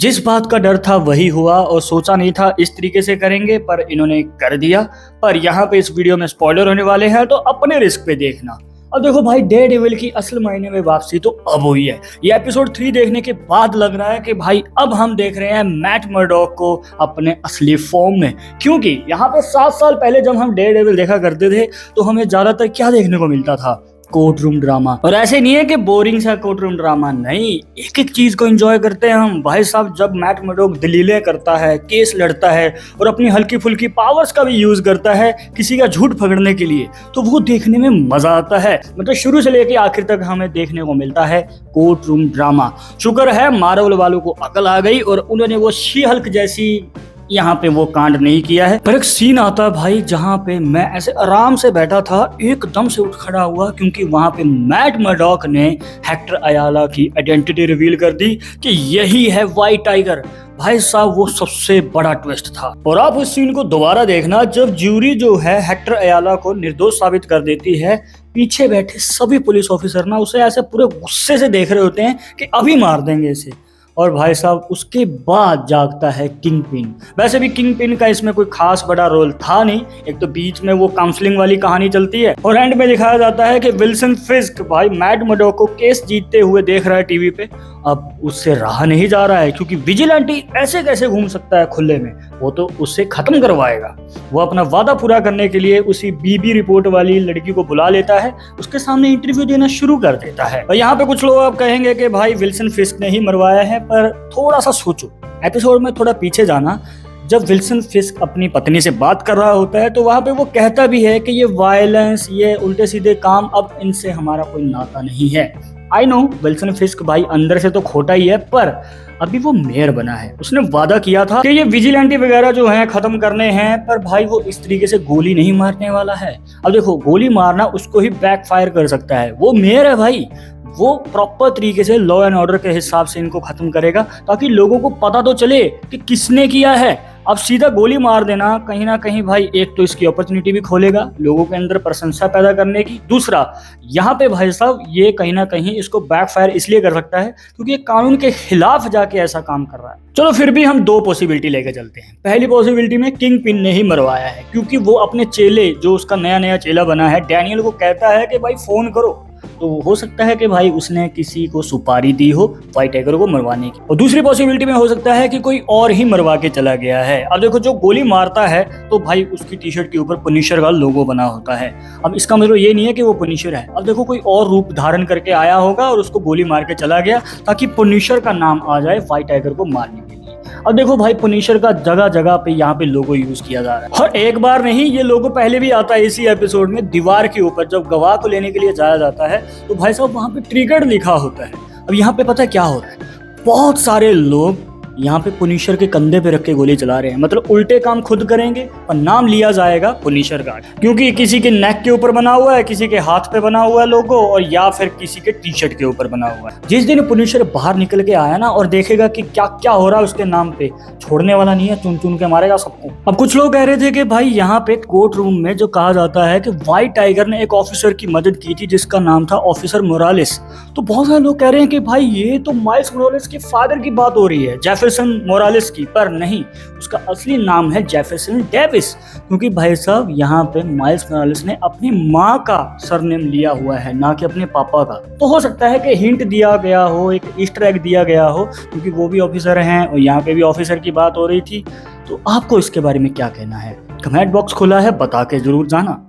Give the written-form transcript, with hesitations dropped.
जिस बात का डर था वही हुआ और सोचा नहीं था इस तरीके से करेंगे, पर इन्होंने कर दिया। पर यहाँ पे इस वीडियो में स्पॉइलर होने वाले हैं, तो अपने रिस्क पे देखना। अब देखो भाई, डेयरडेविल की असल मायने में वापसी तो अब हुई है। ये एपिसोड 3 देखने के बाद लग रहा है कि भाई अब हम देख रहे हैं मैट मर्डॉक को अपने असली फॉर्म में। क्योंकि यहाँ पे 7 साल पहले जब हम डेयरडेविल देखा करते थे तो हमें ज्यादातर क्या देखने को मिलता था? Court room drama. और ऐसे नहीं है कि बोरिंग सा कोर्ट रूम ड्रामा, नहीं, एक एक चीज को एंजॉय करते हैं हम। भाई साहब, जब मैट मर्डॉक दलीलें करता है, केस लड़ता है और अपनी हल्की फुल्की पावर्स का भी यूज करता है किसी का झूठ पकड़ने के लिए, तो वो देखने में मजा आता है। मतलब शुरू से लेके आखिर तक हमें देखने को मिलता है कोर्ट रूम ड्रामा। शुक्र है मार्वल वालों को अकल आ गई और उन्होंने वो शी हल्क जैसी यहाँ पे वो कांड नहीं किया है। पर एक सीन आता है भाई जहाँ पे मैं ऐसे आराम से बैठा था, एकदम से उठ खड़ा हुआ, क्योंकि वहां पे मैट मर्डॉक ने हेक्टर अयाला की आइडेंटिटी रिवील कर दी कि यही है व्हाइट टाइगर। भाई साहब, वो सबसे बड़ा ट्विस्ट था। और आप उस सीन को दोबारा देखना जब ज्यूरी जो है हेक्टर अयाला को निर्दोष साबित कर देती है। पीछे बैठे सभी पुलिस ऑफिसर ना उसे ऐसे पूरे गुस्से से देख रहे होते हैं कि अभी मार देंगे इसे। और भाई साहब, उसके बाद जागता है किंग पिन। वैसे भी किंग पिन का इसमें कोई खास बड़ा रोल था नहीं। एक तो बीच में वो काउंसलिंग वाली कहानी चलती है और एंड में दिखाया जाता है कि विल्सन फिस्क भाई मैट मर्डॉक को केस जीतते हुए देख रहा है टीवी पे। अब उससे रहा नहीं जा रहा है, क्योंकि विजिलेंटी ऐसे कैसे घूम सकता है खुले में, वो तो उससे खत्म करवाएगा। वो अपना वादा पूरा करने के लिए उसी बीबी रिपोर्ट वाली लड़की को बुला लेता है, उसके सामने इंटरव्यू देना शुरू कर देता है। और यहाँ पे कुछ लोग अब कहेंगे कि भाई विल्सन फिस्क ने ही मरवाया है, पर थोड़ा सा सोचो, एपिसोड में थोड़ा पीछे जाना। जब विल्सन फिस्क अपनी पत्नी से बात कर रहा होता है तो वहां पे वो कहता भी है कि ये वायलेंस, ये उल्टे सीधे काम, अब इनसे हमारा कोई नाता नहीं है। आई नो विल्सन फिस्क भाई अंदर से तो खोटा ही है, पर अभी वो मेयर बना है। उसने वादा किया था कि ये विजिलेंटी वगैरह जो है खत्म करने हैं, पर भाई वो इस तरीके से गोली नहीं मारने वाला है। अब देखो, गोली मारना उसको ही बैकफायर कर सकता है। वो मेयर है भाई, वो प्रॉपर तरीके से लॉ एंड ऑर्डर के हिसाब से इनको खत्म करेगा, ताकि लोगों को पता तो चले कि किसने किया है। अब सीधा गोली मार देना कहीं ना कहीं भाई, एक तो इसकी अपॉर्चुनिटी भी खोलेगा लोगों के अंदर प्रशंसा पैदा करने की। दूसरा, यहाँ पे भाई साहब ये कहीं ना कहीं इसको बैकफायर इसलिए कर सकता है क्योंकि ये कानून के खिलाफ जाके ऐसा काम कर रहा है। चलो फिर भी हम 2 पॉसिबिलिटी लेके चलते हैं। पहली पॉसिबिलिटी में किंग पिन ने ही मरवाया है, क्योंकि वो अपने चेले, जो उसका नया नया चेला बना है डैनियल, को कहता है कि भाई फोन करो। तो हो सकता है कि भाई उसने किसी को सुपारी दी हो व्हाइट टाइगर को मरवाने की। और दूसरी पॉसिबिलिटी में हो सकता है कि कोई और ही मरवा के चला गया है। अब देखो, जो गोली मारता है तो भाई उसकी टी शर्ट के ऊपर पनिशर का लोगो बना होता है। अब इसका मतलब ये नहीं है कि वो पनिशर है। अब देखो, कोई और रूप धारण करके आया होगा और उसको गोली मार के चला गया, ताकि पनिशर का नाम आ जाए व्हाइट टाइगर को मारने के लिए। अब देखो भाई, पनिशर का जगह जगह पे यहाँ पे लोगो यूज किया जा रहा है। और एक बार नहीं, ये लोगो पहले भी आता है इसी एपिसोड में। दीवार के ऊपर जब गवाह को लेने के लिए जाया जाता है तो भाई साहब वहां पे ट्रिगर्ड लिखा होता है। अब यहाँ पे पता है क्या हो रहा है? बहुत सारे लोग यहाँ पे पुनिशर के कंधे पे रख के गोली चला रहे हैं। मतलब उल्टे काम खुद करेंगे और नाम लिया जाएगा पुनिशर का, क्योंकि किसी के नेक के ऊपर बना हुआ है, किसी के हाथ पे बना हुआ है लोगो, और या फिर किसी के टी शर्ट के ऊपर बना हुआ है। जिस दिन पुनिशर बाहर निकल के आया ना और देखेगा कि क्या क्या हो रहा है उसके नाम पे, छोड़ने वाला नहीं है, चुन चुन के मारेगा सबको। अब कुछ लोग कह रहे थे कि भाई यहाँ पे कोर्ट रूम में जो कहा जाता है कि व्हाइट टाइगर ने एक ऑफिसर की मदद की थी जिसका नाम था ऑफिसर मोरालिस। तो बहुत सारे लोग कह रहे हैं कि भाई ये तो माइल्स मोरालिस के फादर की बात हो रही है, जेफरसन मोरालिस की। पर नहीं, उसका असली नाम है जेफरसन डेविस, क्योंकि भाई साहब यहाँ पे माइल्स मोरालिस ने अपनी माँ का सरनेम लिया हुआ है, ना कि अपने पापा का। तो हो सकता है कि हिंट दिया गया हो, एक ईस्टर एग दिया गया हो, क्योंकि वो भी ऑफिसर हैं और यहाँ पे भी ऑफिसर की बात हो रही थी। तो आपको इसके बारे में क्या कहना है? कमेंट बॉक्स खुला है, बता के जरूर जाना।